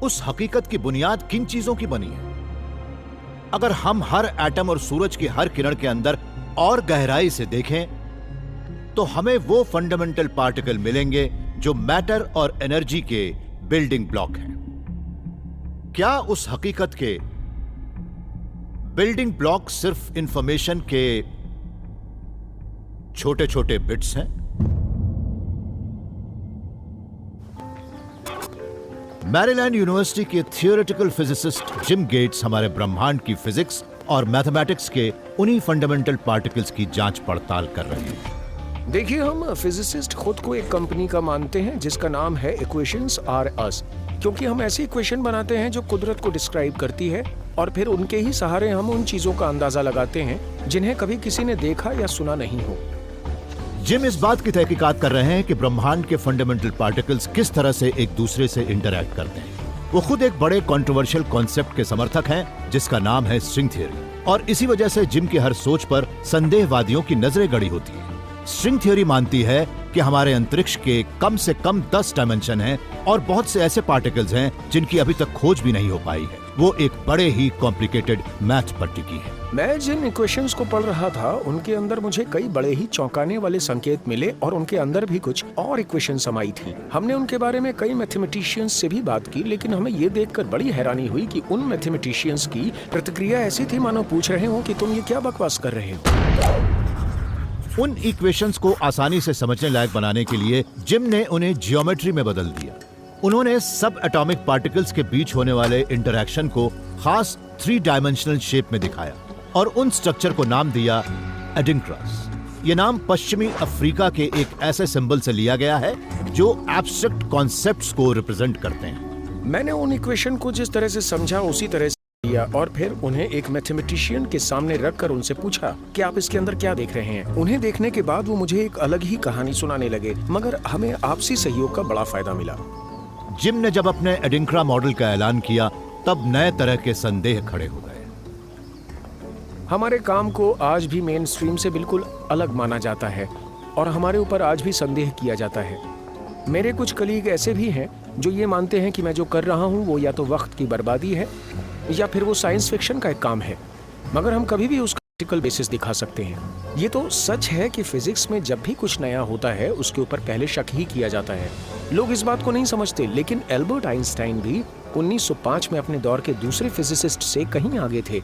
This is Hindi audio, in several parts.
उस हकीकत की बुनियाद किन चीजों की बनी है? अगर हम हर एटम और सूरज की हर किरण के अंदर और गहराई से देखें तो हमें वो फंडामेंटल पार्टिकल मिलेंगे जो मैटर और एनर्जी के बिल्डिंग ब्लॉक हैं। क्या उस हकीकत के बिल्डिंग ब्लॉक सिर्फ इंफॉर्मेशन के छोटे छोटे बिट्स हैं? मैरीलैंड यूनिवर्सिटी के थियोरेटिकल फिजिसिस्ट जिम गेट्स हमारे ब्रह्मांड की फिजिक्स और मैथमेटिक्स के उन्हीं फंडामेंटल पार्टिकल्स की जांच पड़ताल कर रहे हैं। देखिए, हम फिजिसिस्ट खुद को एक कंपनी का मानते हैं जिसका नाम है इक्वेशंस आर अस, क्योंकि हम ऐसी इक्वेशन बनाते हैं जो कुदरत को डिस्क्राइब करती है और फिर उनके ही सहारे हम उन चीजों का अंदाजा लगाते हैं जिन्हें कभी किसी ने देखा या सुना नहीं हो। जिम इस बात की तहकीकात कर रहे हैं कि ब्रह्मांड के फंडामेंटल पार्टिकल्स किस तरह से एक दूसरे से इंटरैक्ट करते हैं। वो खुद एक बड़े कंट्रोवर्शियल कॉन्सेप्ट के समर्थक हैं जिसका नाम है स्ट्रिंग थ्योरी, और इसी वजह से जिम की हर सोच पर संदेहवादियों की नजरें गड़ी होती है। स्ट्रिंग थ्योरी मानती है कि हमारे अंतरिक्ष के कम से कम 10 डायमेंशन हैं और बहुत से ऐसे पार्टिकल्स हैं जिनकी अभी तक खोज भी नहीं हो पाई है। वो एक बड़े ही कॉम्प्लिकेटेड मैथ पर टिकी है। मैं जिन इक्वेशंस को पढ़ रहा था उनके अंदर मुझे कई बड़े ही चौंकाने वाले संकेत मिले और उनके अंदर भी कुछ और इक्वेशन समाई थी। हमने उनके बारे में कई मैथमेटिशियंस से भी बात की, लेकिन हमें ये देखकर बड़ी हैरानी हुई कि उन मैथमेटिशियंस की प्रतिक्रिया ऐसी थी मानो पूछ रहे हो कि तुम ये क्या बकवास कर रहे हो। उन इक्वेशंस को आसानी से समझने लायक बनाने के लिए जिम ने उन्हें जियोमेट्री में बदल दिया। उन्होंने सब एटॉमिक पार्टिकल्स के बीच होने वाले इंटरैक्शन को खास 3 डायमेंशनल शेप में दिखाया और उन स्ट्रक्चर को नाम दिया एडिंग्रास। ये नाम पश्चिमी अफ्रीका के एक ऐसे सिंबल से लिया गया है जो एब्स्ट्रैक्ट कॉन्सेप्ट्स को रिप्रेजेंट करते हैं। मैंने उन इक्वेशन को जिस तरह से समझा उसी तरह से लिया और फिर उन्हें एक मैथमेटिशियन के सामने रखकर उनसे पूछा कि आप इसके अंदर क्या देख रहे हैं। उन्हें देखने के बाद वो मुझे एक अलग ही कहानी सुनाने लगे, मगर हमें आपसी सहयोग का बड़ा फायदा मिला। जिम ने जब अपने एडिंग्रा मॉडल का ऐलान किया तब नए तरह के संदेह खड़े हो गए। हमारे काम को आज भी मेन स्ट्रीम से बिल्कुल अलग माना जाता है और हमारे ऊपर आज भी संदेह किया जाता है। मेरे कुछ कलीग ऐसे भी हैं जो ये मानते हैं कि मैं जो कर रहा हूँ वो या तो वक्त की बर्बादी है या फिर वो साइंस फिक्शन का एक काम है, मगर हम कभी भी उसका प्रैक्टिकल बेसिस दिखा सकते हैं। ये तो सच है कि फिजिक्स में जब भी कुछ नया होता है उसके ऊपर पहले शक ही किया जाता है। लोग इस बात को नहीं समझते, लेकिन एल्बर्ट आइंस्टाइन भी 1905 में अपने दौर के दूसरे फिजिसिस्ट से कहीं आगे थे,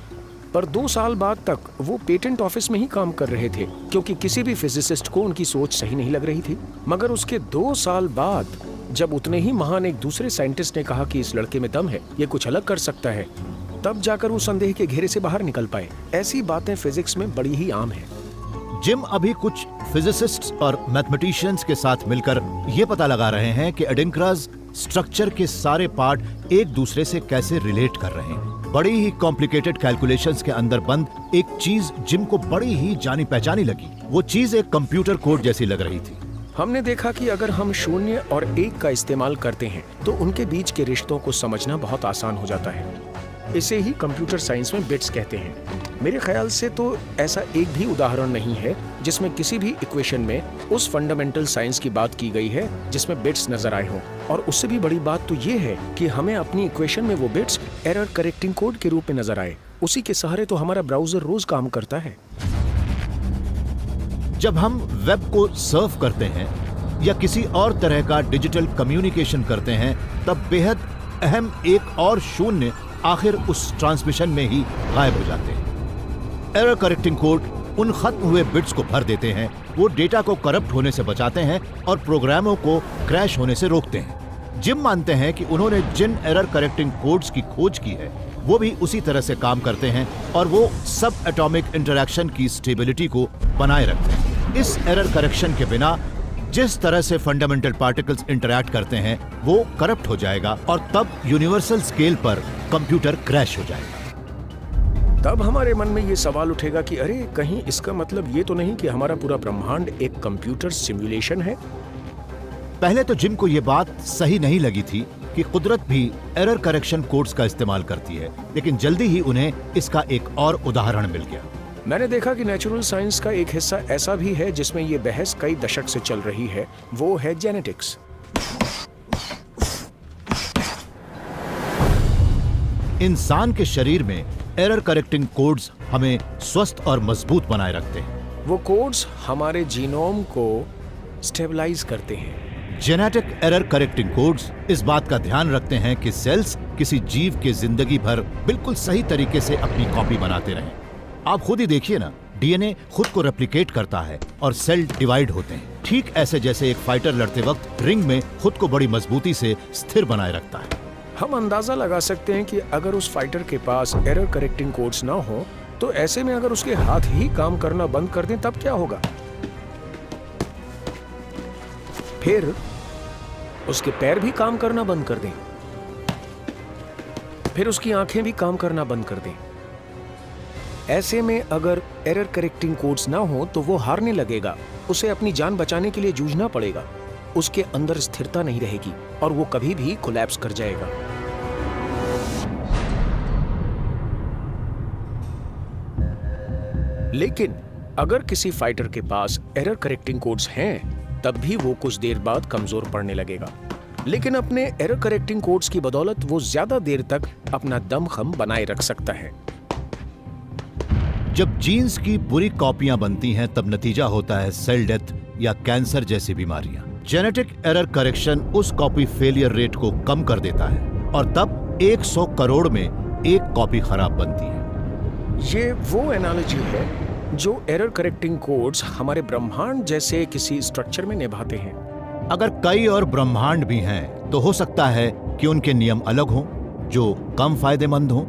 पर 2 साल बाद तक वो पेटेंट ऑफिस में ही काम कर रहे थे क्योंकि किसी भी फिजिसिस्ट को उनकी सोच सही नहीं लग रही थी। मगर उसके 2 साल बाद जब उतने ही महान एक दूसरे साइंटिस्ट ने कहा कि इस लड़के में दम है, ये कुछ अलग कर सकता है, तब जाकर वो संदेह के घेरे से बाहर निकल पाए। ऐसी बातें फिजिक्स में बड़ी ही आम है। जिम अभी कुछ फिजिसिस्ट्स और मैथमेटिशियंस के साथ मिलकर ये पता लगा रहे हैं कि एडिंग्रास स्ट्रक्चर के सारे पार्ट एक दूसरे से कैसे रिलेट कर रहे हैं। बड़ी ही कॉम्प्लिकेटेड कैलकुलेशंस के अंदर बंद एक चीज जिम को बड़ी ही जानी पहचानी लगी। वो चीज एक कंप्यूटर कोड जैसी लग रही थी। हमने देखा कि अगर हम 0 और 1 का इस्तेमाल करते हैं तो उनके बीच के रिश्तों को समझना बहुत आसान हो जाता है। इसे ही कंप्यूटर साइंस में बिट्स कहते हैं। मेरे ख्याल से तो ऐसा एक भी उदाहरण नहीं है जिसमें किसी भी इक्वेशन में उस फंडामेंटल साइंस की बात की गई है जिसमें बिट्स नजर आए हों। और उससे भी बड़ी बात तो ये है कि हमें अपनी इक्वेशन में वो बिट्स एरर करेक्टिंग कोड के रूप में नजर आए। उसी के सहारे तो हमारा ब्राउजर रोज काम करता है। जब हम वेब को सर्फ करते हैं या किसी और तरह का डिजिटल कम्युनिकेशन करते हैं तब बेहद अहम एक और 0 आखिर उस ट्रांसमिशन में ही गायब हो जाते हैं। एरर करेक्टिंग कोड उन खत्म हुए बिट्स को भर देते हैं। वो डेटा को करप्ट होने से बचाते हैं और प्रोग्रामों को क्रैश होने से रोकते हैं। जिम मानते हैं कि उन्होंने जिन एरर करेक्टिंग कोड्स की खोज की है वो भी उसी तरह से काम करते हैं और वो सब एटॉमिक इंटरैक्शन की स्टेबिलिटी को बनाए रखते हैं। इस एरर करेक्शन के बिना जिस तरह से फंडामेंटल पार्टिकल्स इंटरैक्ट करते हैं वो करप्ट हो जाएगा और तब यूनिवर्सल स्केल पर कंप्यूटर क्रैश हो जाएगा। तब हमारे मन में ये सवाल उठेगा कि अरे कहीं इसका मतलब ये तो नहीं कि हमारा पूरा ब्रह्मांड एक कंप्यूटर सिमुलेशन है। पहले तो जिम को ये बात सही नहीं लगी थी कि कुदरत भी एरर करेक्शन कोड्स का इस्तेमाल करती है, लेकिन जल्दी ही उन्हें इसका एक और उदाहरण मिल गया। मैंने देखा कि नेचुरल साइंस का एक हिस्सा ऐसा भी है जिसमें ये बहस कई दशक से चल रही है, वो है जेनेटिक्स। इंसान के शरीर में एरर करेक्टिंग कोड्स हमें स्वस्थ और मजबूत बनाए रखते हैं। वो कोड्स हमारे जीनोम को स्टेबलाइज करते हैं। जेनेटिक एरर करेक्टिंग कोड्स इस बात का ध्यान रखते हैं कि सेल्स किसी जीव के जिंदगी भर बिल्कुल सही तरीके से अपनी कॉपी बनाते रहें। आप खुद ही देखिए ना, डीएनए खुद को रेप्लिकेट करता है और सेल डिवाइड होते हैं, ठीक ऐसे जैसे एक फाइटर लड़ते वक्त रिंग में खुद को बड़ी मजबूती से स्थिर बनाए रखता है। हम अंदाजा लगा सकते हैं कि अगर उस फाइटर के पास एरर करेक्टिंग कोड्स ना हो तो ऐसे में अगर उसके हाथ ही काम करना बंद कर दें तब क्या होगा? फिर उसके पैर भी काम करना बंद कर दें, फिर उसकी आंखें भी काम करना बंद कर दें। ऐसे में अगर एरर करेक्टिंग कोड्स ना हो तो वो हारने लगेगा, उसे अपनी जान बचाने के लिए जूझना पड़ेगा, उसके अंदर स्थिरता नहीं रहेगी और वो कभी भी कोलैप्स कर जाएगा। लेकिन अगर किसी फाइटर के पास एरर करेक्टिंग कोड्स हैं, तब भी वो कुछ देर बाद कमजोर पड़ने लगेगा। लेकिन अपने एरर करेक्टिंग कोड्स की बदौलत वो ज्यादा देर तक अपना दमखम बनाए रख सकता है। जब जीन्स की बुरी कॉपियां बनती हैं तब नतीजा होता है सेल डेथ या कैंसर जैसी बीमारियां। जेनेटिक एरर करेक्शन उस कॉपी फेलियर रेट को कम कर देता है और तब 100 करोड़ में एक कॉपी खराब बनती है। ये वो एनालॉजी है जो एरर करेक्टिंग कोड्स हमारे ब्रह्मांड जैसे किसी स्ट्रक्चर में निभाते हैं। अगर कई और ब्रह्मांड भी हैं तो हो सकता है कि उनके नियम अलग हों जो कम फायदेमंद हों।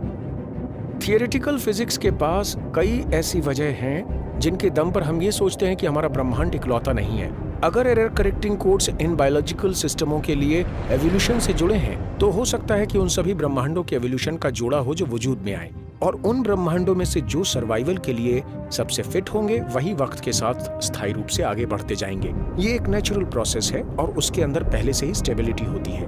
थियोरेटिकल फिजिक्स के पास कई ऐसी वजह हैं जिनके दम पर हम ये सोचते हैं कि हमारा ब्रह्मांड इकलौता नहीं है। अगर error correcting codes in biological सिस्टमों के लिए एवोल्यूशन से जुड़े हैं तो हो सकता है कि उन सभी ब्रह्मांडों के एवोल्यूशन का जोड़ा हो जो वजूद में आए, और उन ब्रह्मांडों में से जो सर्वाइवल के लिए सबसे फिट होंगे वही वक्त के साथ स्थायी रूप से आगे बढ़ते जाएंगे। ये एक नेचुरल प्रोसेस है और उसके अंदर पहले से ही स्टेबिलिटी होती है।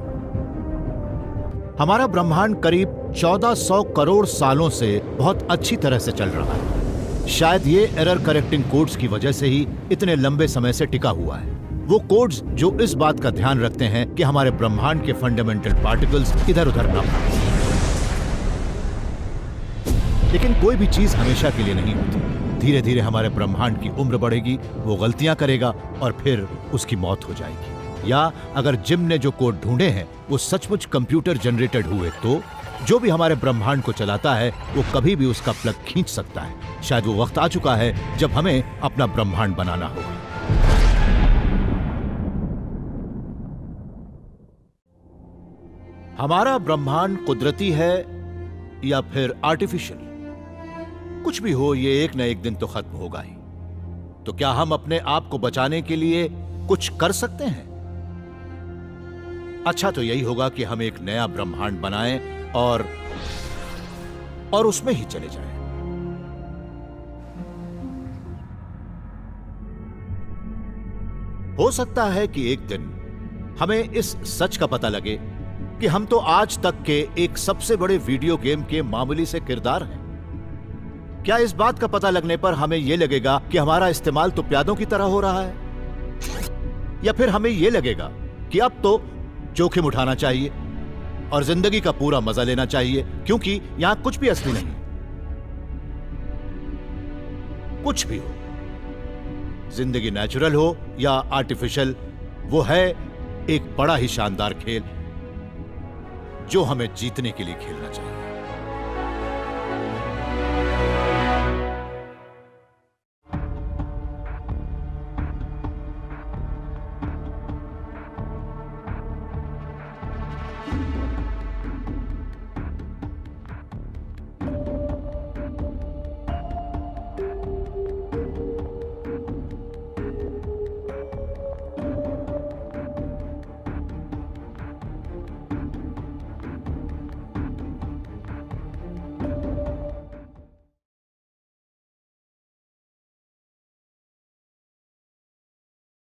हमारा ब्रह्मांड करीब 1400 करोड़ सालों से बहुत अच्छी तरह से चल रहा है। शायद ये एरर करेक्टिंग कोड्स की वजह से ही इतने लंबे समय से टिका हुआ है। वो कोड्स जो इस बात का ध्यान रखते हैं कि हमारे ब्रह्मांड के फंडामेंटल पार्टिकल्स इधर उधर ना भागें। लेकिन कोई भी चीज हमेशा के लिए नहीं होती। धीरे धीरे हमारे ब्रह्मांड की उम्र बढ़ेगी, वो गलतियां करेगा और फिर उसकी मौत हो जाएगी। या अगर जिम ने जो कोड ढूंढे हैं वो सचमुच कंप्यूटर जनरेटेड हुए तो जो भी हमारे ब्रह्मांड को चलाता है वो कभी भी उसका प्लग खींच सकता है। शायद वो वक्त आ चुका है जब हमें अपना ब्रह्मांड बनाना होगा। हमारा ब्रह्मांड कुदरती है या फिर आर्टिफिशियल, कुछ भी हो ये एक न एक दिन तो खत्म होगा ही। तो क्या हम अपने आप को बचाने के लिए कुछ कर सकते हैं? अच्छा तो यही होगा कि हम एक नया ब्रह्मांड बनाएं और उसमें ही चले जाएं। हो सकता है कि एक दिन हमें इस सच का पता लगे कि हम तो आज तक के एक सबसे बड़े वीडियो गेम के मामूली से किरदार हैं। क्या इस बात का पता लगने पर हमें यह लगेगा कि हमारा इस्तेमाल तो प्यादों की तरह हो रहा है? या फिर हमें यह लगेगा कि अब तो जोखिम उठाना चाहिए और जिंदगी का पूरा मजा लेना चाहिए क्योंकि यहां कुछ भी असली नहीं। कुछ भी हो, जिंदगी नेचुरल हो या आर्टिफिशियल, वो है एक बड़ा ही शानदार खेल जो हमें जीतने के लिए खेलना चाहिए।